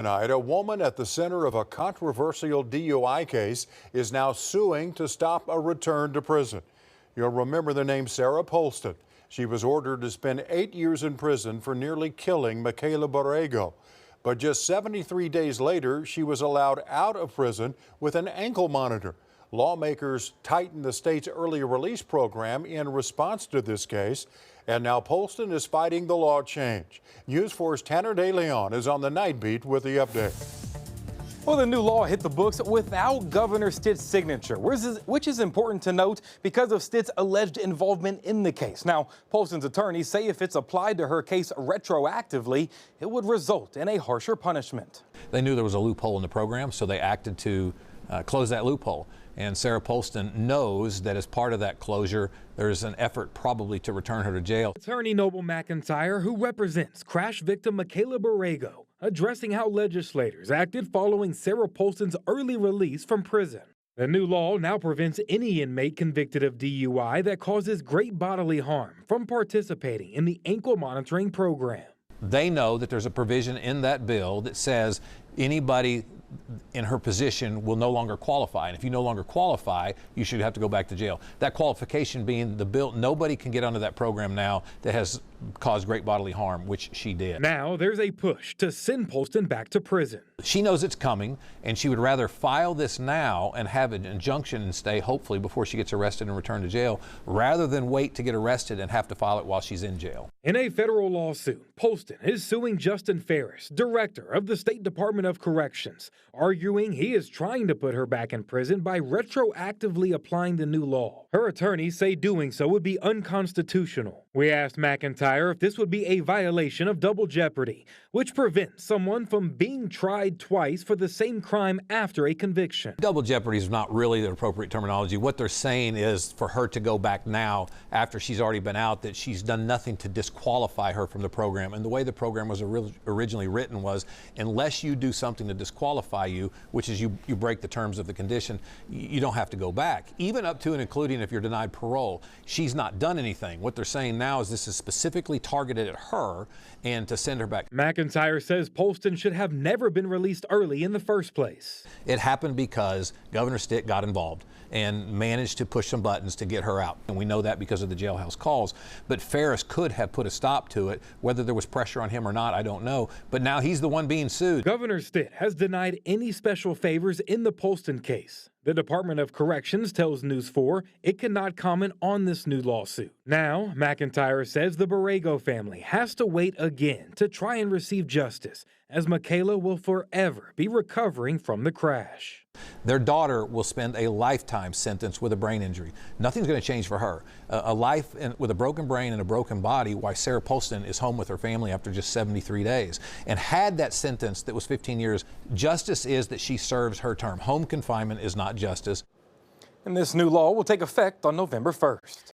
Tonight, a woman at the center of a controversial DUI case is now suing to stop a return to prison. You'll remember the name Sara Polston. She was ordered to spend 8 years in prison for nearly killing Michaela Borrego. But just 73 days later, she was allowed out of prison with an ankle monitor. Lawmakers tightened the state's early release program in response to this case, and now Polston is fighting the law change. News 4's Tanner De Leon is on the night beat with the update. Well, the new law hit the books without Governor Stitt's signature, which is important to note because of Stitt's alleged involvement in the case. Now, Polston's attorneys say if it's applied to her case retroactively, it would result in a harsher punishment. They knew there was a loophole in the program, so they acted to close that loophole. And Sara Polston knows that as part of that closure, there's an effort probably to return her to jail. Attorney Noble McIntyre, who represents crash victim Michaela Borrego, addressing how legislators acted following Sara Polston's early release from prison. The new law now prevents any inmate convicted of DUI that causes great bodily harm from participating in the ankle monitoring program. They know that there's a provision in that bill that says anybody in her position will no longer qualify. And if you no longer qualify, you should have to go back to jail. That qualification being the bill, nobody can get under that program now that has caused great bodily harm, which she did. Now there's a push to send Polston back to prison. She knows it's coming, and she would rather file this now and have an injunction and stay, hopefully, before she gets arrested and returned to jail, rather than wait to get arrested and have to file it while she's in jail. In a federal lawsuit, Polston is suing Justin Ferris, director of the State Department of Corrections, arguing he is trying to put her back in prison by retroactively applying the new law. Her attorneys say doing so would be unconstitutional. We asked McIntyre if this would be a violation of double jeopardy, which prevents someone from being tried twice for the same crime after a conviction. Double jeopardy is not really the appropriate terminology. What they're saying is for her to go back now after she's already been out, that she's done nothing to disqualify her from the program. And the way the program was originally written was, unless you do something to disqualify you, which is you break the terms of the condition, you don't have to go back, even up to and including if you're denied parole. She's not done anything. What they're saying now is this is specifically targeted at her and to send her back. McIntyre says Polston should have never been released early in the first place. It happened because Governor Stitt got involved and managed to push some buttons to get her out. And we know that because of the jailhouse calls. But Ferris could have put a stop to it. Whether there was pressure on him or not, I don't know. But now he's the one being sued. Governor Stitt has denied any special favors in the Polston case. The Department of Corrections tells News 4 it cannot comment on this new lawsuit. Now, McIntyre says the Borrego family has to wait again to try and receive justice, as Michaela will forever be recovering from the crash. Their daughter will spend a lifetime sentence with a brain injury. Nothing's going to change for her. A life with a broken brain and a broken body, while Sara Polston is home with her family after just 73 days. And had that sentence that was 15 years, justice is that she serves her term. Home confinement is not justice. And this new law will take effect on November 1st.